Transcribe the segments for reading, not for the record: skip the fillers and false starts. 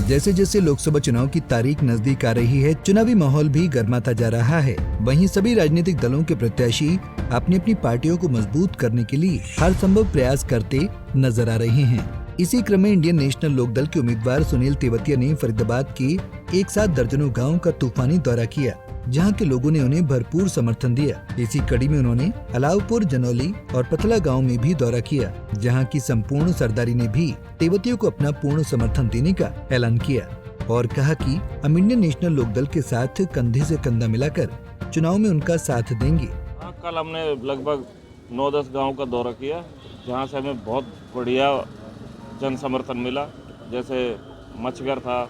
जैसे जैसे लोकसभा चुनाव की तारीख नजदीक आ रही है, चुनावी माहौल भी गर्माता जा रहा है। वहीं सभी राजनीतिक दलों के प्रत्याशी अपनी अपनी पार्टियों को मजबूत करने के लिए हर संभव प्रयास करते नजर आ रहे हैं। इसी क्रम में इंडियन नेशनल लोकदल के उम्मीदवार सुनील तेवतिया ने फरीदाबाद के एक साथ दर्जनों गाँव का तूफानी दौरा किया, जहां के लोगों ने उन्हें भरपूर समर्थन दिया। इसी कड़ी में उन्होंने अलावपुर, जनौली और पथला गांव में भी दौरा किया, जहां की संपूर्ण सरदारी ने भी तेवतिया को अपना पूर्ण समर्थन देने का ऐलान किया और कहा कि हम इंडियन नेशनल लोकदल के साथ कंधे से कंधा मिलाकर चुनाव में उनका साथ देंगे। कल हमने लगभग 9-10 गाँव का दौरा किया, जहाँ से हमें बहुत बढ़िया जन समर्थन मिला। जैसे मछगर था,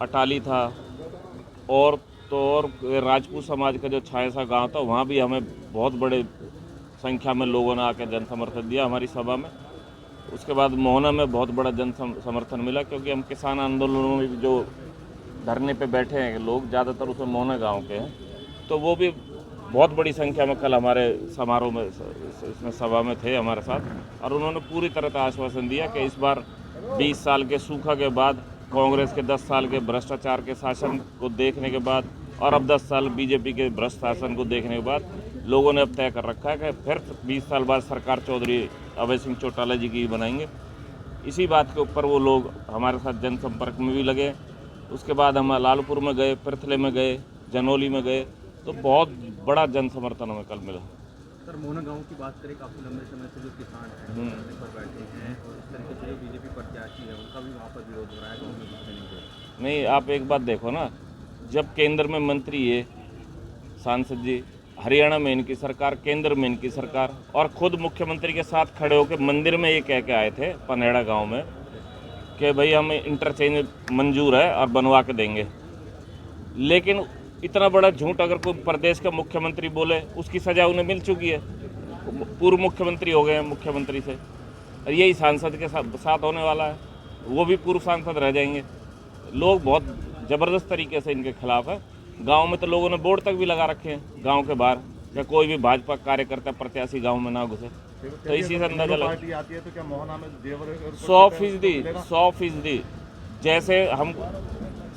अटाली था और राजपूत समाज का जो छायसा गांव था, वहाँ भी हमें बहुत बड़े संख्या में लोगों ने आकर जन समर्थन दिया हमारी सभा में। उसके बाद मोहना में बहुत बड़ा जन समर्थन मिला, क्योंकि हम किसान आंदोलनों में जो धरने पे बैठे हैं लोग, ज़्यादातर उसमें मोहना गांव के हैं, तो वो भी बहुत बड़ी संख्या में कल हमारे समारोह में इसमें सभा में थे हमारे साथ। और उन्होंने पूरी तरह का आश्वासन दिया कि इस बार 20 साल के सूखा के बाद, कांग्रेस के 10 साल के भ्रष्टाचार के शासन को देखने के बाद और अब 10 साल बीजेपी के भ्रष्ट शासन को देखने के बाद लोगों ने अब तय कर रखा है कि फिर 20 साल बाद सरकार चौधरी अभय सिंह चौटाला जी की बनाएंगे। इसी बात के ऊपर वो लोग हमारे साथ जनसंपर्क में भी लगे। उसके बाद हम लालपुर में गए, पृथले में गए, जनौली में गए, तो बहुत बड़ा जन समर्थन हमें कल मिला। सर, मोहना गांव की बात करें, काफ़ी लंबे समय से जो किसान हैं धरने पर बैठे हैं और इस तरीके से जो बीजेपी प्रत्याशी है उनका भी वहाँ पर विरोध हो रहा है, गाँव में घुसने नहीं दे रहे। नहीं, आप एक बात देखो ना, जब केंद्र में मंत्री है सांसद जी, हरियाणा में इनकी सरकार, केंद्र में इनकी सरकार, और खुद मुख्यमंत्री के साथ खड़े होकर मंदिर में ये कह के आए थे पनेड़ा गाँव में कि भाई हमें इंटरचेंज मंजूर है और बनवा के देंगे। लेकिन इतना बड़ा झूठ अगर कोई प्रदेश का मुख्यमंत्री बोले, उसकी सजा उन्हें मिल चुकी है। पूर्व मुख्यमंत्री हो गए हैं मुख्यमंत्री से, और यही सांसद के साथ होने वाला है, वो भी पूर्व सांसद रह जाएंगे। लोग बहुत ज़बरदस्त तरीके से इनके खिलाफ है। गांव में तो लोगों ने बोर्ड तक भी लगा रखे हैं गांव के बाहर कि कोई भी भाजपा कार्यकर्ता प्रत्याशी गाँव में ना घुसे। तो इसी से अंदाजा लगा 100%। जैसे हम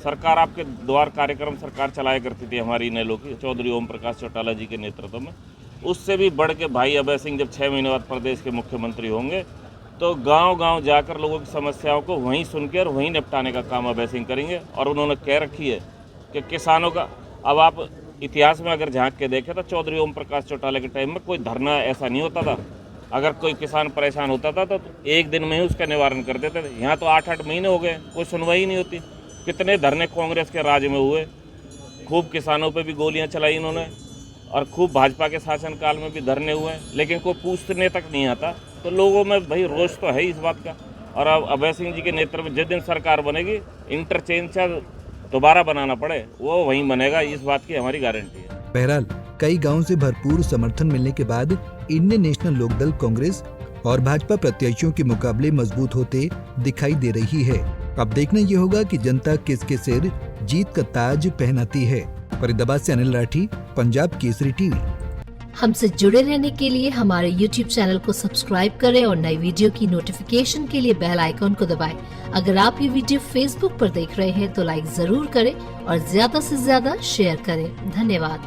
सरकार आपके द्वार कार्यक्रम सरकार चलाया करती थी हमारी इनेलो की, चौधरी ओम प्रकाश चौटाला जी के नेतृत्व में, उससे भी बढ़ के भाई अभय सिंह जब 6 महीने बाद प्रदेश के मुख्यमंत्री होंगे तो गांव-गांव जाकर लोगों की समस्याओं को वहीं सुनकर और वहीं निपटाने का काम अभय सिंह करेंगे। और उन्होंने कह रखी है कि किसानों का, अब आप इतिहास में अगर झांक के देखें तो चौधरी ओम प्रकाश चौटाला के टाइम में कोई धरना ऐसा नहीं होता था। अगर कोई किसान परेशान होता था तो एक दिन में ही उसका निवारण कर देते थे। यहाँ तो 8-8 महीने हो गए, कोई सुनवाई नहीं होती। कितने धरने कांग्रेस के राज में हुए, खूब किसानों पे भी गोलियां चलाई इन्होंने, और खूब भाजपा के शासनकाल में भी धरने हुए, लेकिन कोई पूछने तक नहीं आता। तो लोगों में भाई रोष तो है इस बात का। और अब अभय सिंह जी के नेतृत्व में जिस दिन सरकार बनेगी, इंटरचेंज दोबारा बनाना पड़े वो वहीं बनेगा, इस बात की हमारी गारंटी है। बहरहाल कई गाँव से भरपूर समर्थन मिलने के बाद इंडियन नेशनल लोकदल कांग्रेस और भाजपा प्रत्याशियों के मुकाबले मजबूत होते दिखाई दे रही है। अब देखना ये होगा कि जनता किसके सिर जीत का ताज पहनाती है। फरीदाबाद से अनिल राठी, पंजाब केसरी टीवी। हमसे जुड़े रहने के लिए हमारे YouTube चैनल को सब्सक्राइब करें और नई वीडियो की नोटिफिकेशन के लिए बेल आइकॉन को दबाएं। अगर आप ये वीडियो Facebook पर देख रहे हैं तो लाइक जरूर करें और ज्यादा से ज्यादा शेयर करें। धन्यवाद।